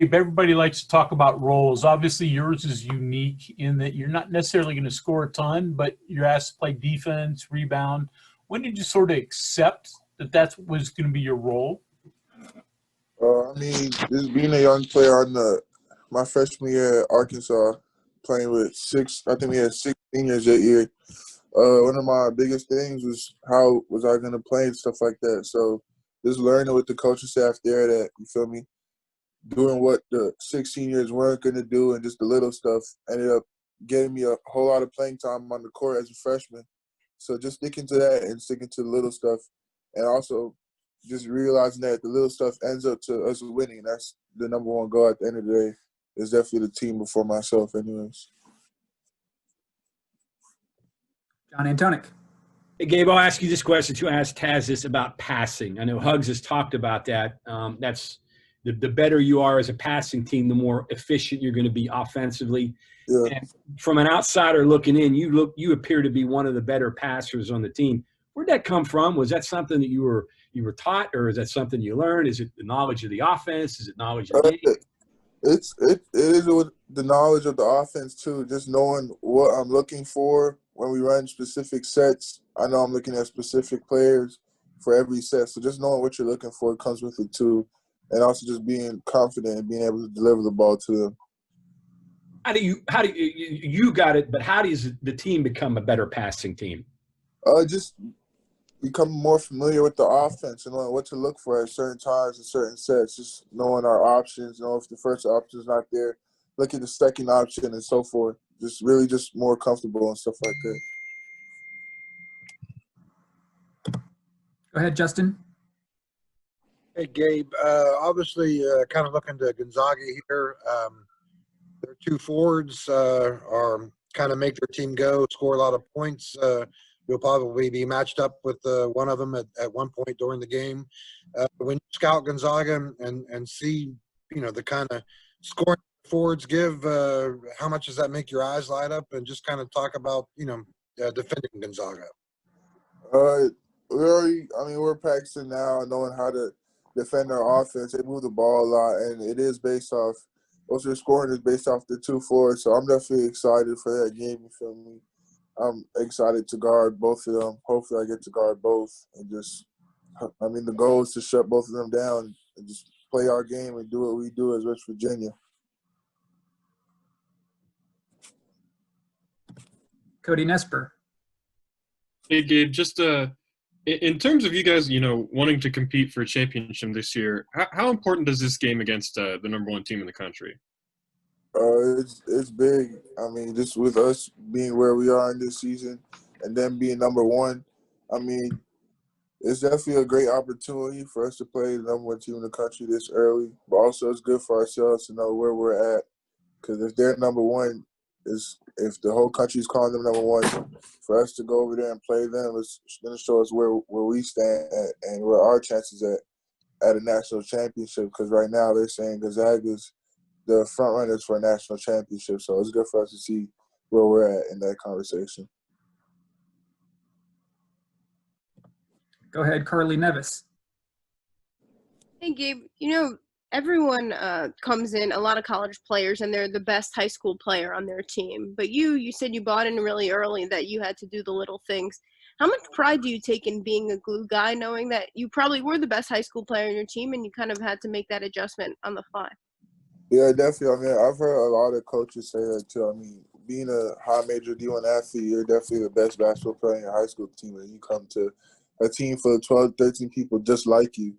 Everybody likes to talk about roles. Obviously, yours is unique in that you're not necessarily going to score a ton, but you're asked to play defense, rebound. When did you sort of accept that that was going to be your role? I mean, just being a young player on my freshman year at Arkansas, playing with I think we had 6 seniors that year. One of my biggest things was how was I going to play and stuff like that. So just learning with the coaching staff there that, you feel me, doing what the 6 seniors weren't going to do and just the little stuff ended up getting me a whole lot of playing time on the court as a freshman. So just sticking to that and sticking to the little stuff, and also just realizing that the little stuff ends up to us winning. That's the number one goal at the end of the day. Is definitely the team before myself anyways. John Antonic. Hey, Gabe, I'll ask you this question too. I asked Taz this about passing. I know Hugs has talked about that. That's the better you are as a passing team, the more efficient you're going to be offensively. Yeah. And from an outsider looking in, you appear to be one of the better passers on the team. Where'd that come from? Was that something that you were taught, or is that something you learned? Is it the knowledge of the offense? Is it knowledge of the game? It is with the knowledge of the offense too. Just knowing what I'm looking for when we run specific sets. I know I'm looking at specific players for every set. So just knowing what you're looking for comes with it too, and also just being confident and being able to deliver the ball to them. How do you got it? But how does the team become a better passing team? Just become more familiar with the offense and knowing what to look for at certain times and certain sets. Just knowing our options, know if the first option is not there, look at the second option and so forth. Just really just more comfortable and stuff like that. Go ahead, Justin. Hey, Gabe. Obviously, kind of looking to Gonzaga here. Their two forwards are kind of make their team go, score a lot of points. You'll probably be matched up with one of them at one point during the game. When you scout Gonzaga and see, the kind of scoring forwards give, how much does that make your eyes light up? And just kind of talk about, defending Gonzaga. We're practicing now and knowing how to defend our offense. They move the ball a lot, and it is based off – most of the scoring is based off the two forwards. So I'm definitely excited for that game, you feel me? I'm excited to guard both of them. Hopefully I get to guard both and the goal is to shut both of them down and just play our game and do what we do as West Virginia. Cody Nesper. Hey, Gabe, just in terms of you guys, wanting to compete for a championship this year, how important is this game against the number one team in the country? It's big. I mean, just with us being where we are in this season and then being number one, I mean, it's definitely a great opportunity for us to play the number one team in the country this early. But also it's good for ourselves to know where we're at. Because if they're number one, if the whole country's calling them number one, for us to go over there and play them, it's going to show us where we stand at and where our chances at a national championship. Because right now they're saying Gonzaga's the front runners for a national championship. So it's good for us to see where we're at in that conversation. Go ahead, Carly Nevis. Hey, Gabe, everyone comes in, a lot of college players, and they're the best high school player on their team. But you said you bought in really early that you had to do the little things. How much pride do you take in being a glue guy, knowing that you probably were the best high school player on your team and you kind of had to make that adjustment on the fly? Yeah, definitely. I mean, I've heard a lot of coaches say that too. I mean, being a high major D1 athlete, you're definitely the best basketball player in your high school team, and you come to a team full of 12, 13 people just like you.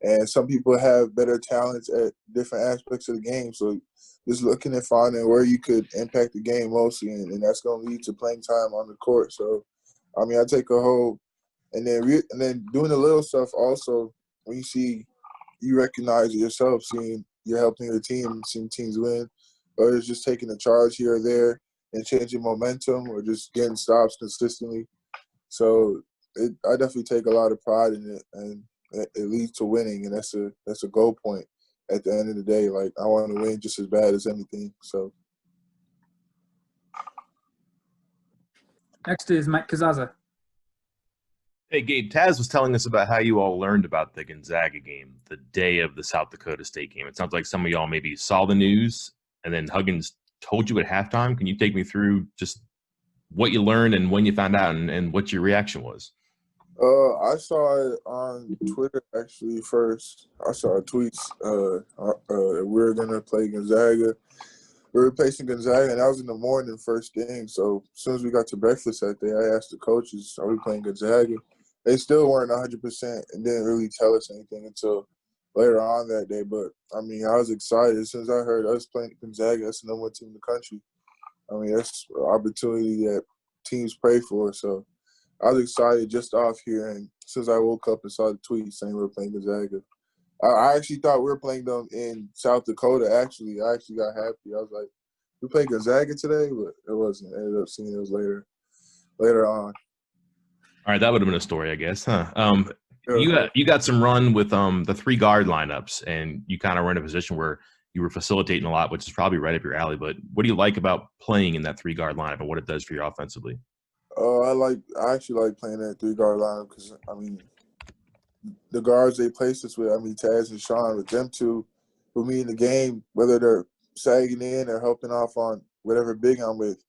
And some people have better talents at different aspects of the game. So just looking and finding where you could impact the game mostly, and that's going to lead to playing time on the court. So, I mean, I take a whole – and then doing the little stuff also, when you recognize it yourself, seeing you're helping your team, seeing teams win, or it's just taking a charge here or there and changing momentum or just getting stops consistently. So I definitely take a lot of pride in it, and it leads to winning, and that's a goal point at the end of the day. Like, I want to win just as bad as anything. So next is Mike Kazaza. Hey, Gabe, Taz was telling us about how you all learned about the Gonzaga game the day of the South Dakota State game. It sounds like some of y'all maybe saw the news and then Huggins told you at halftime. Can you take me through just what you learned and when you found out and what your reaction was? I saw it on Twitter actually first. I saw tweets. We were gonna play Gonzaga. We were facing Gonzaga, and that was in the morning, first thing. So as soon as we got to breakfast that day, I asked the coaches, "Are we playing Gonzaga?" They still weren't 100% and didn't really tell us anything until later on that day. But I mean, I was excited as soon as I heard us playing Gonzaga. That's the number one team in the country. I mean, that's an opportunity that teams pray for. So I was excited just off here, and as soon as I woke up and saw the tweet saying we were playing Gonzaga, I actually thought we were playing them in South Dakota. Actually, I actually got happy. I was like, "We played Gonzaga today," but it wasn't. I ended up seeing it was later on. All right, that would have been a story, I guess, huh? Yeah. You got some run with the 3 guard lineups, and you kind of were in a position where you were facilitating a lot, which is probably right up your alley. But what do you like about playing in that 3 guard lineup and what it does for you offensively? I actually like playing that 3 guard lineup because I mean, the guards they placed us with, I mean, Taz and Sean, with them two, with me in the game, whether they're sagging in or helping off on whatever big I'm with,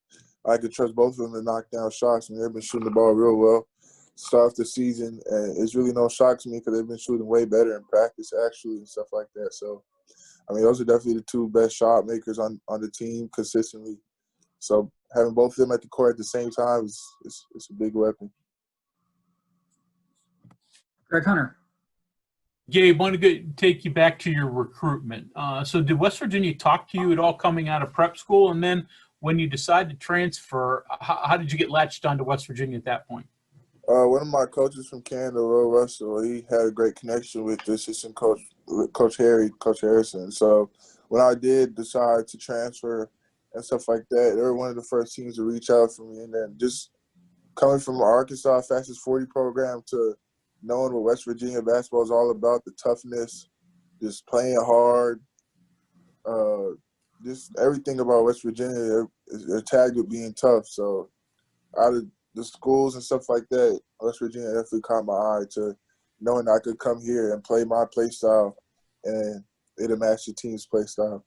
I could trust both of them to knock down shots. And they've been shooting the ball real well start off the season, and it's really no shock to me because they've been shooting way better in practice actually and stuff like that. So, I mean, those are definitely the 2 best shot makers on the team consistently. So having both of them at the court at the same time is a big weapon. Greg Hunter. Gabe, want to take you back to your recruitment. So did West Virginia talk to you at all coming out of prep school? And then when you decided to transfer, how did you get latched onto West Virginia at that point? One of my coaches from Canada, Will Russell, he had a great connection with the assistant coach, Coach Harrison. So when I did decide to transfer and stuff like that, they were one of the first teams to reach out for me. And then just coming from Arkansas Fastest 40 program to knowing what West Virginia basketball is all about, the toughness, just playing hard, just everything about West Virginia, they're tagged with being tough. So out of the schools and stuff like that, West Virginia definitely caught my eye to knowing I could come here and play my play style and it'll match the team's play style.